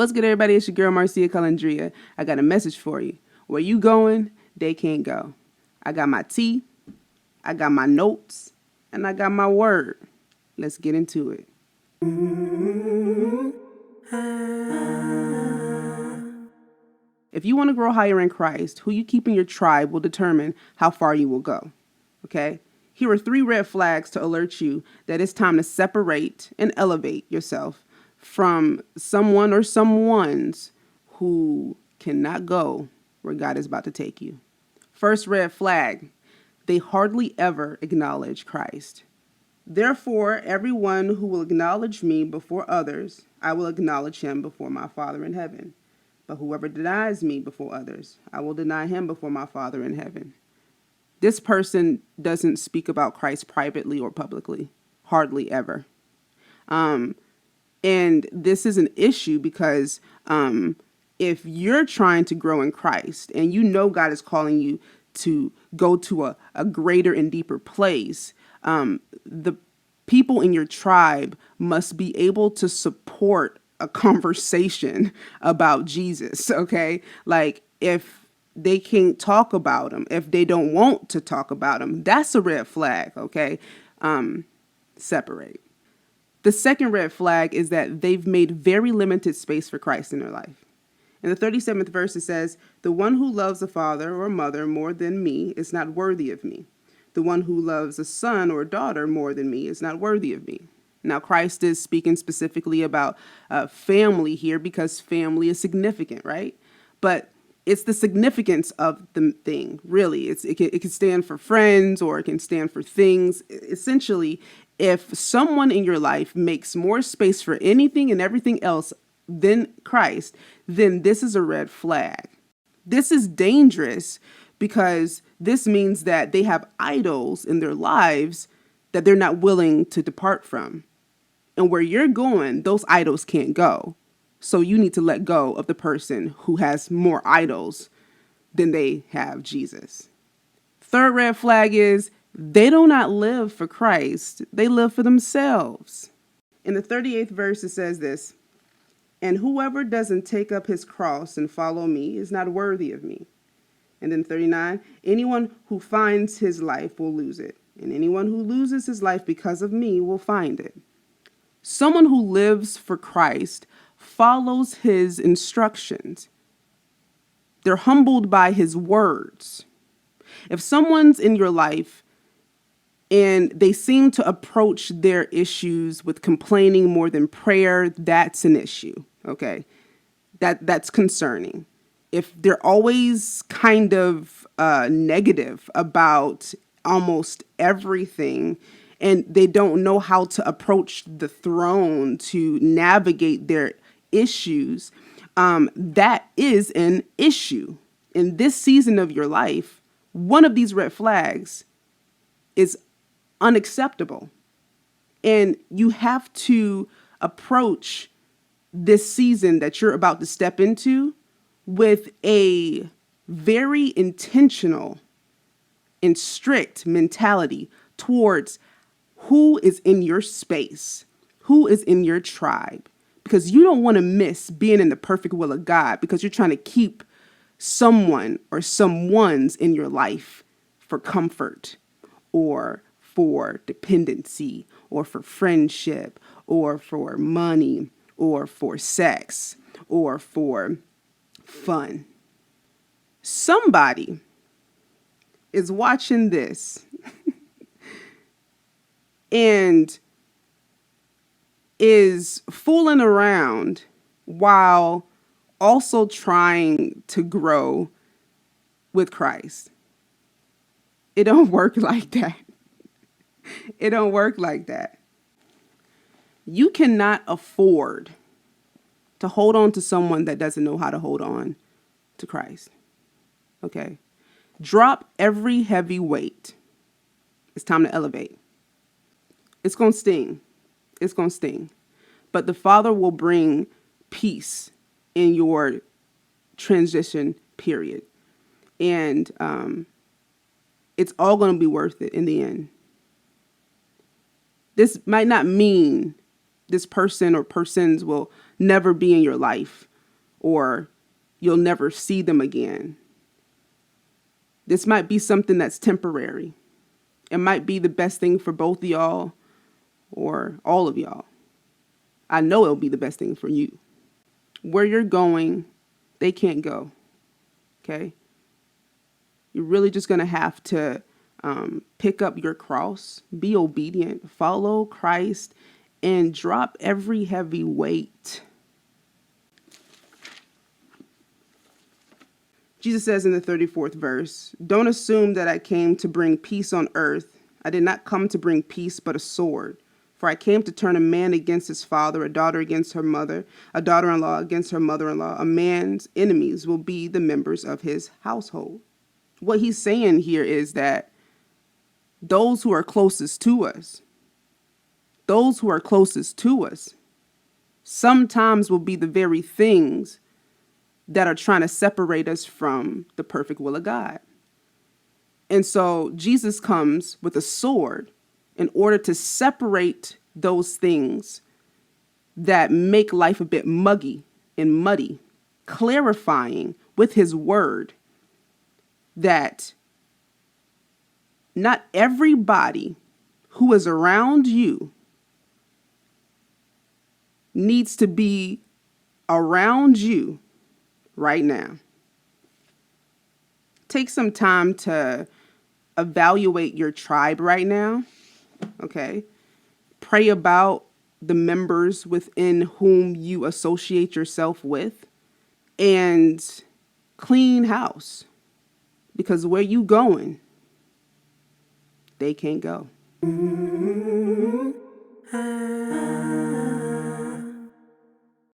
What's good, everybody? It's your girl, Marcia Calandria. I got a message for you. Where you going, they can't go. I got my tea, I got my notes, and I got my word. Let's get into it. If you want to grow higher in Christ, who you keep in your tribe will determine how far you will go. Okay? Here are 3 red flags to alert you that it's time to separate and elevate yourself from someone or someones who cannot go where God is about to take you. First red flag, they hardly ever acknowledge Christ. Therefore, everyone who will acknowledge me before others, I will acknowledge him before my Father in heaven. But whoever denies me before others, I will deny him before my Father in heaven. This person doesn't speak about Christ privately or publicly, hardly ever. And this is an issue because if you're trying to grow in Christ and you know God is calling you to go to a greater and deeper place, the people in your tribe must be able to support a conversation about Jesus, okay? Like if they can't talk about him, if they don't want to talk about him, that's a red flag, okay? Separate. The second red flag is that they've made very limited space for Christ in their life. In the 37th verse, it says, "The one who loves a father or mother more than me is not worthy of me. The one who loves a son or daughter more than me is not worthy of me." Now, Christ is speaking specifically about family here because family is significant, right? But it's the significance of the thing, really. It can stand for friends or it can stand for things. Essentially, if someone in your life makes more space for anything and everything else than Christ, then this is a red flag. This is dangerous because this means that they have idols in their lives that they're not willing to depart from. And where you're going, those idols can't go. So you need to let go of the person who has more idols than they have Jesus. Third red flag is they do not live for Christ. They live for themselves. In the 38th verse, it says this, "And whoever doesn't take up his cross and follow me is not worthy of me." And then 39, "Anyone who finds his life will lose it. And anyone who loses his life because of me will find it." Someone who lives for Christ follows his instructions. They're humbled by his words. If someone's in your life and they seem to approach their issues with complaining more than prayer, that's an issue, okay? That's concerning. If they're always kind of negative about almost everything and they don't know how to approach the throne to navigate their issues, that is an issue. In this season of your life, one of these red flags is unacceptable. And you have to approach this season that you're about to step into with a very intentional and strict mentality towards who is in your space, who is in your tribe, because you don't want to miss being in the perfect will of God because you're trying to keep someone or someone's in your life for comfort or for dependency or for friendship or for money or for sex or for fun. Somebody is watching this and is fooling around while also trying to grow with Christ. It don't work like that. It don't work like that. You cannot afford to hold on to someone that doesn't know how to hold on to Christ. Okay? Drop every heavy weight. It's time to elevate. It's going to sting. It's going to sting. But the Father will bring peace in your transition period. And it's all going to be worth it in the end. This might not mean this person or persons will never be in your life or you'll never see them again. This might be something that's temporary. It might be the best thing for both of y'all or all of y'all. I know it'll be the best thing for you. Where you're going, they can't go. Okay? You're really just going to have to pick up your cross, be obedient, follow Christ, and drop every heavy weight. Jesus says in the 34th verse, "Don't assume that I came to bring peace on earth. I did not come to bring peace, but a sword. For I came to turn a man against his father, a daughter against her mother, a daughter-in-law against her mother-in-law. A man's enemies will be the members of his household." What he's saying here is that those who are closest to us, sometimes will be the very things that are trying to separate us from the perfect will of God. And so Jesus comes with a sword in order to separate those things that make life a bit muggy and muddy, clarifying with his word that not everybody who is around you needs to be around you right now. Take some time to evaluate your tribe right now. Okay. Pray about the members within whom you associate yourself with and clean house, because where you going, they can't go.